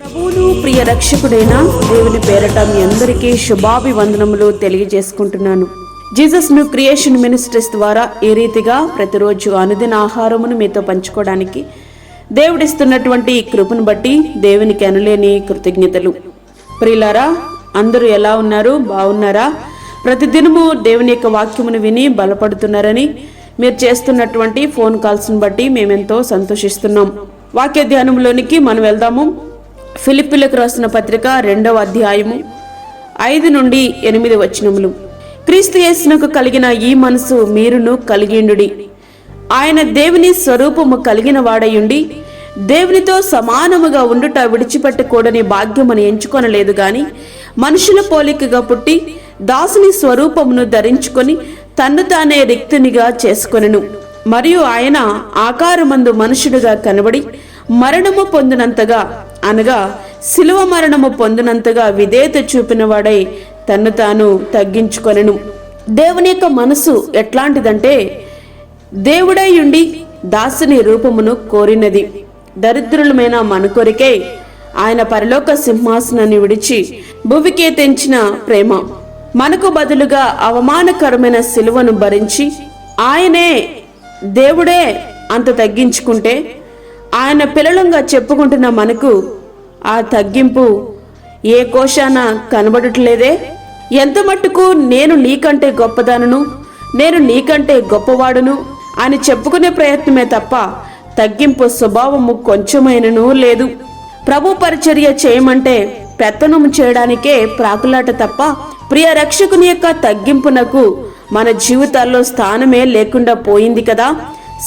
ప్రభువును ప్రియ రక్షకుడైన దేవుని పేరట మీ అందరికీ శుభాభివందనములు తెలియజేసుకుంటున్నాను. జీసస్ న్యూ క్రియేషన్ మినిస్ట్రీస్ ద్వారా ఈ రీతిగా ప్రతిరోజు అనుదిన ఆహారమును మీతో పంచుకోవడానికి దేవుడిస్తున్నటువంటి కృపను బట్టి దేవునికి అనలేని కృతజ్ఞతలు. ప్రియులారా, అందరూ ఎలా ఉన్నారు? బాగున్నారా? ప్రతిదినము దేవుని యొక్క వాక్యమును విని బలపడుతున్నారని మీరు చేస్తున్నటువంటి ఫోన్ కాల్స్ను బట్టి మేమెంతో సంతోషిస్తున్నాం. వాక్య ధ్యానంలోనికి మనం వెళ్దాము. ఫిలిప్పీలకు రాసిన పత్రిక 2వ అధ్యాయము 5 నుండి 8 వచనములు. క్రీస్తు యేసునకు కలిగిన ఈ మనసు మీరును కలిగిండుడి. ఆయన దేవుని స్వరూపము కలిగిన వాడయుండి దేవునితో సమానముగా ఉండుట విడిచిపెట్టకూడని భాగ్యమని ఎంచుకొనలేదు గాని మనుషుల పోలికగా పుట్టి దాసుని స్వరూపమును ధరించుకొని తన్ను తానే రిక్తునిగా చేసుకొనెను. మరియు ఆయన ఆకారమందు మనుషుడుగా కనబడి మరణము పొందినంతగా, అనగా శిలువ మరణము పొందినంతగా విధేయత చూపిన వాడై తన్ను తాను తగ్గించుకొనెను. దేవుని యొక్క మనసు ఎట్లాంటిదంటే, దేవుడై ఉండి దాసుని రూపమును కోరినది. దరిద్రులమైన మన కొరికే ఆయన పరలోక సింహాసనాన్ని విడిచి భువికే తెంచిన ప్రేమ. మనకు బదులుగా అవమానకరమైన శిలువను భరించి ఆయనే దేవుడే అంత తగ్గించుకుంటే, ఆయన పిల్లలంగా చెప్పుకుంటున్న మనకు ఆ తగ్గింపు ఏ కోశాన కనబడట్లేదే? ఎంత మట్టుకు నేను నీకంటే గొప్పదానను, నేను నీకంటే గొప్పవాడును అని చెప్పుకునే ప్రయత్నమే తప్ప తగ్గింపు స్వభావము కొంచెమైనను లేదు. ప్రభు పరిచర్య చేయమంటే పెత్తనము చేయడానికే ప్రాకులాట తప్ప ప్రియ రక్షకుని యొక్క తగ్గింపునకు మన జీవితాల్లో స్థానమే లేకుండా పోయింది కదా.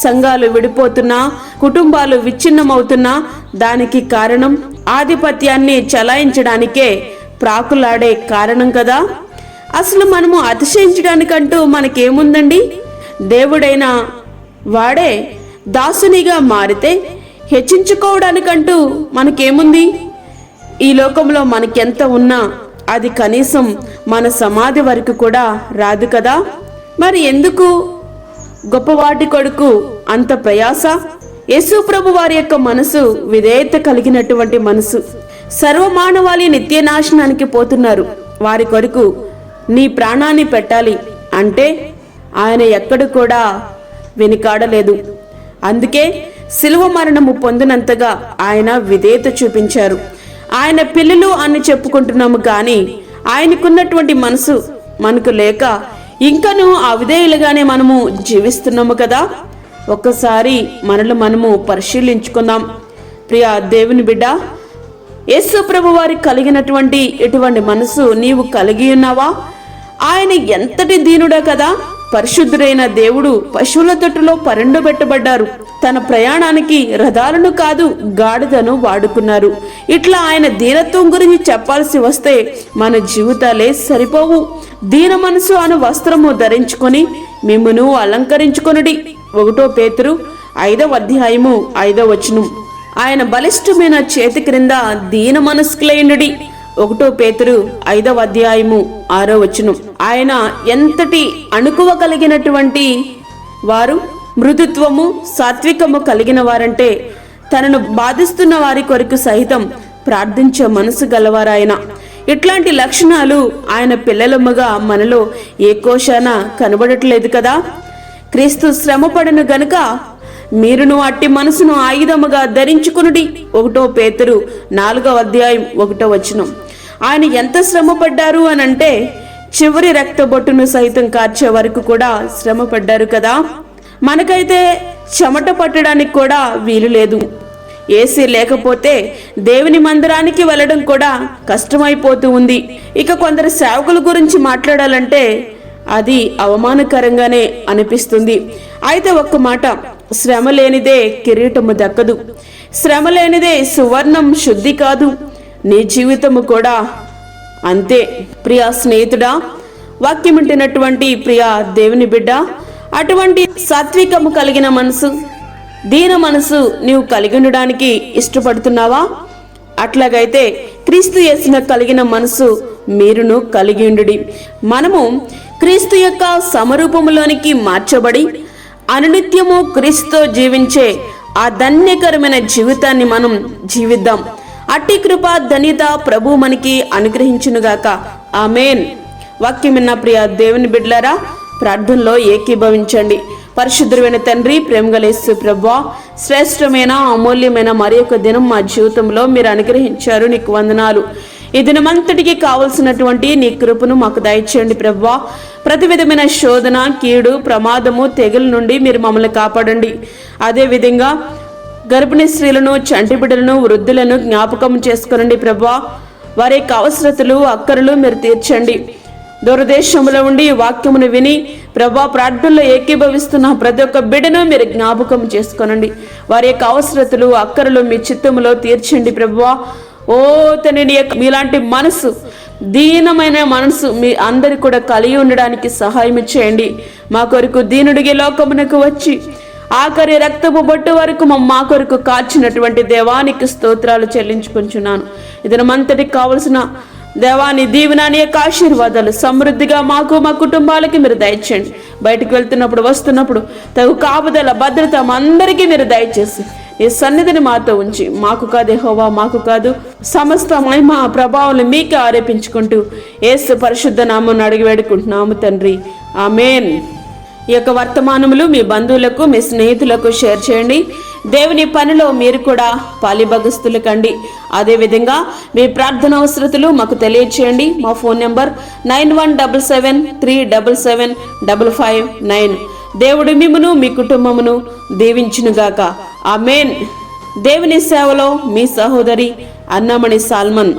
సంఘాలు విడిపోతున్నా, కుటుంబాలు విచ్ఛిన్నమవుతున్నా దానికి కారణం ఆధిపత్యాన్ని చలాయించడానికే ప్రాకులాడే కారణం కదా. అసలు మనము అతిశయించడానికంటూ మనకేముందండి? దేవుడైన వాడే దాసునిగా మారితే హెచ్చించుకోవడానికంటూ మనకేముంది? ఈ లోకంలో మనకెంత ఉన్నా అది కనీసం మన సమాధి వరకు కూడా రాదు కదా. మరి ఎందుకు గొప్పవాటి కొడుకు అంత ప్రయాస? యేసు ప్రభు వారి యొక్క మనసు విధేయత కలిగినటువంటి మనసు. సర్వమానవాళి నిత్య నాశనానికి పోతున్నారు, వారి కొరకు నీ ప్రాణాన్ని పెట్టాలి అంటే ఆయన ఎక్కడ కూడా వెనుకాడలేదు. అందుకే శిలువ మరణము పొందినంతగా ఆయన విధేయత చూపించారు. ఆయన పిల్లలు అని చెప్పుకుంటున్నాము కానీ ఆయనకున్నటువంటి మనసు మనకు లేక ఇంకనూ అవిధేయులుగానే మనము జీవిస్తున్నాము కదా. ఒక్కసారి మనము పరిశీలించుకుందాం. ప్రియ దేవుని బిడ్డ, యేసు ప్రభు వారికి కలిగినటువంటి ఇటువంటి మనసు నీవు కలిగి ఉన్నావా? ఆయన ఎంతటి దీనుడా కదా. పరిశుద్ధుడైన దేవుడు పశువుల తొట్టులో పరుండబెట్టబడ్డారు. తన ప్రయాణానికి రథాలను కాదు గాడిదను వాడుకున్నారు. ఇట్లా ఆయన దీనత్వం గురించి చెప్పాల్సి వస్తే మన జీవితాలే సరిపోవు. దీన మనసు అను వస్త్రము ధరించుకొని మిమ్మును అలంకరించుకొనుడి. 1 పేతురు 5వ అధ్యాయము 5వ వచనం. ఆయన బలిష్టమైన చేతి క్రింద దీన మనస్కులైనడి. 1 పేతురు 5వ అధ్యాయము 6వ వచనం. ఆయన ఎంతటి అణుకువ కలిగినటువంటి వారు, మృదుత్వము సాత్వికము కలిగిన వారంటే తనను బాధిస్తున్న వారి కొరకు సహితం ప్రార్థించే మనసు గలవారాయన. ఇట్లాంటి లక్షణాలు ఆయన పిల్లలమ్మగా మనలో ఏ కోశాన కనబడట్లేదు కదా. క్రీస్తు శ్రమపడను గనుక మీరును అట్టి మనసును ఆయుధముగా ధరించుకునుడి. 1 పేతురు 4వ అధ్యాయం 1వ వచనం. ఆయన ఎంత శ్రమ పడ్డారు అని అంటే చివరి రక్తబొట్టును సైతం కార్చే వరకు కూడా శ్రమ పడ్డారు కదా. మనకైతే చెమట పట్టడానికి కూడా వీలు లేదు. ఏసీ లేకపోతే దేవుని మందిరానికి వెళ్ళడం కూడా కష్టమైపోతూ ఉంది. ఇక కొందరు సేవకుల గురించి మాట్లాడాలంటే అది అవమానకరంగానే అనిపిస్తుంది. అయితే ఒక్క మాట, శ్రమ లేనిదే కిరీటము దక్కదు, శ్రమ లేనిదే సువర్ణం శుద్ధి కాదు. నీ జీవితము కూడా అంతే. ప్రియా స్నేహితుడా, వాక్యం వింటున్నటువంటి ప్రియా దేవుని బిడ్డ, అటువంటి సాత్వికము కలిగిన మనసు, దీన మనసు నీవు కలిగి ఉండడానికి ఇష్టపడుతున్నావా? అట్లాగైతే క్రీస్తు యేసున కలిగిన మనసు మీరును కలిగి ఉండుడి. మనము క్రీస్తు యొక్క సమరూపములోనికి మార్చబడి అనునిత్యము క్రీస్తుతో జీవించే ఆ ధన్యకరమైన జీవితాన్ని మనం జీవిద్దాం. అట్టి కృప ధన్యత ప్రభు మనకి అనుగ్రహించునుగాక. ఆమేన్. వాక్యం విన్న ప్రియ దేవుని బిడ్డలారా, ప్రార్థనలో ఏకీభవించండి. పరిశుద్ధమైన తండ్రి, ప్రేమగల యేసు ప్రభువా, శ్రేష్టమైన అమూల్యమైన మరి యొక్క దినం మా జీవితంలో మీరు అనుగ్రహించారు. నీకు వందనాలు. ఈ దినమంతటికి కావలసినటువంటి నీ కృపను మాకు దయచేయండి ప్రభువా. ప్రతి విధమైన శోధన, కీడు, ప్రమాదము, తెగుల నుండి మీరు మమ్మల్ని కాపాడండి. అదేవిధంగా గర్భిణీ స్త్రీలను, చంటి బిడ్డలను, వృద్ధులను జ్ఞాపకం చేసుకునండి ప్రభువా. వారి యొక్క అవసరతలు, అక్కరలు మీరు తీర్చండి. దూరదేశంలో ఉండి వాక్యమును విని ప్రభా ప్రార్థనలో ఏకీభవిస్తున్న ప్రతి ఒక్క బిడ్డను మీరు జ్ఞాపకం చేసుకొనండి. వారి యొక్క అవసరతలు, అక్కరలు మీ చిత్తములో తీర్చండి ప్రభువా. ఓ తండ్రి, మీలాంటి మనసు, దీనమైన మనసు మీ అందరి కూడా కలిగి ఉండడానికి సహాయం చేయండి. మా కొరకు దీనుడికి లోకమునకు వచ్చి ఆఖరి రక్తపు బొట్టు వరకు మా కొరకు కాచినటువంటి దేవానికి స్తోత్రాలు చెల్లించుకుంటున్నాను. ఇదనమంతటికి కావలసిన దేవాని దీవెన, నీ యొక్క ఆశీర్వాదాలు సమృద్ధిగా మాకు, మా కుటుంబాలకి మీరు దయచేయండి. బయటకు వెళ్తున్నప్పుడు, వస్తున్నప్పుడు తగు కాపుదల, భద్రత మా అందరికీ మీరు దయచేసి ఈ సన్నిధిని మాతో ఉంచి, మాకు కాదు యెహోవా, మాకు కాదు, సమస్త మహిమ ప్రభావాలు మీకే ఆరోపించుకుంటూ యేసు పరిశుద్ధ నామమున అడిగి వేడుకుంటున్నాము తండ్రి. ఆమేన్. ఈ యొక్క వర్తమానములు మీ బంధువులకు, మీ స్నేహితులకు షేర్ చేయండి. దేవుని పనిలో మీరు కూడా పాలిభాగస్తులు కండి. అదేవిధంగా మీ ప్రార్థన అవసరతలు మాకు తెలియచేయండి. మా ఫోన్ నెంబర్ 9177377559. దేవుడు మిమ్మును, మీ కుటుంబమును దీవించునుగాక. ఆమేన్. దేవుని సేవలో మీ సహోదరి అన్నమణి సాల్మన్.